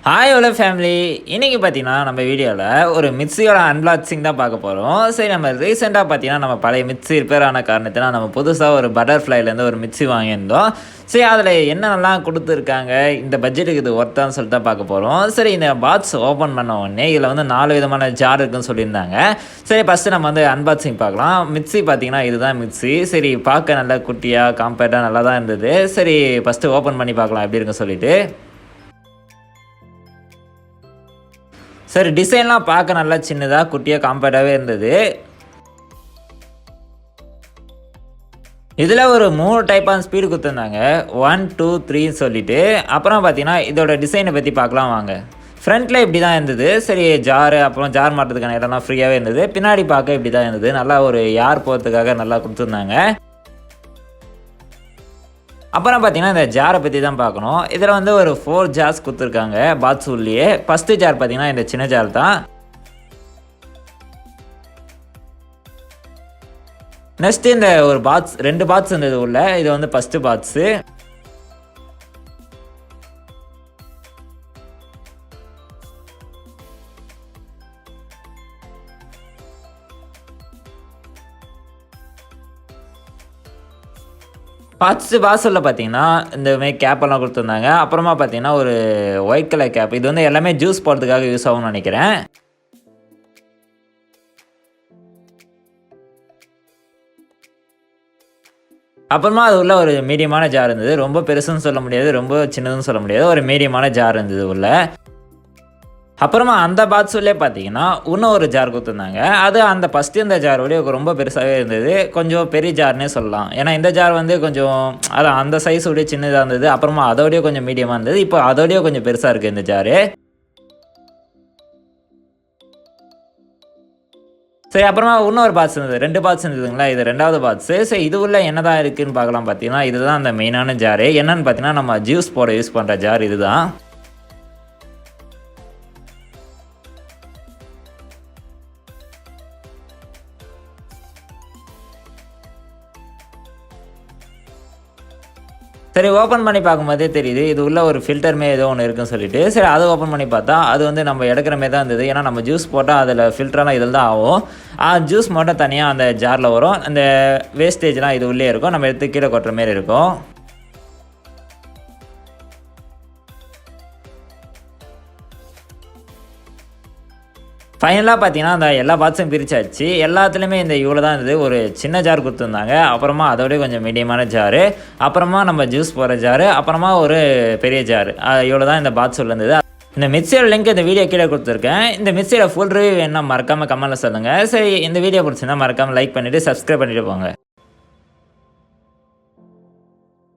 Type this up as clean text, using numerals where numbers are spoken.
Hi hello family. இன்றைக்கி பார்த்தீங்கன்னா நம்ம வீடியோவில் ஒரு மிக்சியோட அன்பாக்சிங் தான் பார்க்க போகிறோம். சரி, நம்ம ரீசெண்டாக பார்த்தீங்கன்னா நம்ம பழைய மிக்சி ரிப்பேர் ஆன காரணத்தினால் நம்ம புதுசாக ஒரு பட்டர்ஃப்ளைலேருந்து ஒரு மிக்சி வாங்கியிருந்தோம். சரி, அதில் என்னென்னலாம் கொடுத்துருக்காங்க, இந்த பட்ஜெட்டுக்கு இது ஒர்த்தான்னு சொல்லிட்டு தான் பார்க்க போகிறோம். சரி, இந்த பாக்ஸ் ஓப்பன் பண்ண உடனே இதில் வந்து 4 விதமான ஜார் இருக்குன்னு சொல்லியிருந்தாங்க. சரி, ஃபஸ்ட்டு நம்ம வந்து அன்பாக்சிங் பார்க்கலாம். மிக்சி பார்த்தீங்கன்னா இதுதான் மிக்சி. சரி, பார்க்க நல்லா குட்டியாக காம்பேக்டாக நல்லா தான் இருந்தது. சரி, ஃபஸ்ட்டு ஓப்பன் பண்ணி பார்க்கலாம் எப்படி இருக்குன்னு சொல்லிட்டு. சரி, டிசைன்லாம் பார்க்க நல்லா சின்னதாக குட்டியாக காம்பேக்டாகவே இருந்தது. இதில் ஒரு 3 டைப்பான ஸ்பீடு கொடுத்துருந்தாங்க, 1 2 3 சொல்லிட்டு. அப்புறம் பார்த்தீங்கன்னா இதோட டிசைனை பற்றி பார்க்கலாம் வாங்க. ஃப்ரண்ட்டில் இப்படி தான் இருந்தது. சரி, ஜாரு அப்புறம் ஜார் மாட்டுறதுக்கான இடம்லாம் ஃப்ரீயாகவே இருந்தது. பின்னாடி பார்க்க இப்படி தான் இருந்தது. நல்லா ஒரு யார் போகிறதுக்காக நல்லா கொடுத்துருந்தாங்க. அப்புறம் பார்த்தீங்கன்னா இந்த ஜாரை பற்றி தான் பார்க்கணும். இதில் வந்து ஒரு 4 ஜார்ஸ் கொடுத்துருக்காங்க பாக்ஸ் உள்ளேயே. ஃபஸ்ட்டு ஜார் பார்த்தீங்கன்னா இந்த சின்ன ஜார் தான். நெக்ஸ்ட்டு இந்த ஒரு பாக்ஸ் 2 பாக்ஸ் இருந்தது உள்ள. இது வந்து ஃபஸ்ட்டு பாக்ஸு. ஃபர்ஸ்ட் வாசலில் பார்த்தீங்கன்னா இந்த மாதிரி கேப்பெல்லாம் கொடுத்துருந்தாங்க. அப்புறமா பார்த்தீங்கன்னா ஒரு ஒயிட் கலர் கேப். இது வந்து எல்லாமே ஜூஸ் போடுறதுக்காக யூஸ் ஆகும்னு நினைக்கிறேன். அப்புறமா அது உள்ள ஒரு மீடியமான ஜார் இருந்தது. ரொம்ப பெருசுன்னு சொல்ல முடியாது, ரொம்ப சின்னதுன்னு சொல்ல முடியாது. ஒரு மீடியமான ஜார் இருந்தது உள்ள. அப்புறமா அந்த பாக்ஸ்லேயே பார்த்தீங்கன்னா இன்னும் ஒரு ஜார் கொடுத்துருந்தாங்க. அது அந்த ஃபஸ்ட்டு இந்த ஜாரோடைய ரொம்ப பெருசாகவே இருந்தது. கொஞ்சம் பெரிய ஜார்னே சொல்லலாம். ஏன்னா இந்த ஜார் வந்து கொஞ்சம் அதான் அந்த சைஸோடைய சின்னதாக இருந்தது. அப்புறமா அதோடய கொஞ்சம் மீடியமாக இருந்தது. இப்போ அதோடய கொஞ்சம் பெருசாக இருக்குது இந்த ஜாரு. சரி, அப்புறமா இன்னொரு பாக்ஸ் இருந்தது. 2 பாக்ஸ் இருந்ததுங்களா, இது 2வது பாக்ஸு. சரி, இது உள்ள என்ன தான் இருக்குதுன்னு பார்க்கலாம். பார்த்தீங்கன்னா இதுதான் அந்த மெயினான ஜாரு. என்னென்னு பார்த்தீங்கன்னா நம்ம ஜூஸ் போட யூஸ் பண்ணுற ஜார் இதுதான். சரி, ஓப்பன் பண்ணி பார்க்கும்போதே தெரியுது இது உள்ள ஒரு ஃபில்டருமே ஏதோ ஒன்று இருக்குன்னு சொல்லிட்டு. சரி, அதை ஓப்பன் பண்ணி பார்த்தா அது வந்து நம்ம எடுக்கிற மாதிரி தான் இருந்தது. ஏன்னா நம்ம ஜூஸ் போட்டால் அதில் ஃபில்டரெலாம் இதில் தான் ஆகும். ஜூஸ் மட்டும் தனியாக அந்த ஜாரில் வரும். அந்த வேஸ்டேஜ்லாம் இது உள்ளே இருக்கும். நம்ம எடுத்து கீழே கொட்டுற மாரி இருக்கும். ஃபைனலாக பார்த்தீங்கன்னா அந்த எல்லா பாக்ஸும் பிரிச்சாச்சு. எல்லாத்துலேயுமே இந்த இவ்வளோ தான் இருந்தது. ஒரு சின்ன ஜார் கொடுத்துருந்தாங்க. அப்புறமா அதோடய கொஞ்சம் மீடியமான ஜாரு. அப்புறமா நம்ம ஜூஸ் போடுற ஜாரு. அப்புறமா ஒரு பெரிய ஜாரு. இவ்வளோ தான் இந்த பாக்ஸ் உள்ள இருந்தது. இந்த மிக்சியோட லிங்க் இந்த வீடியோ கீழே கொடுத்துருக்கேன். இந்த மிக்சியோட ஃபுல் ரிவ்யூ வேணும்னா மறக்காமல் கமெண்ட்டில் சொல்லுங்கள். சரி, இந்த வீடியோ பிடிச்சிருந்தா மறக்காமல் லைக் பண்ணிவிட்டு சப்ஸ்கிரைப் பண்ணிவிட்டு போங்க.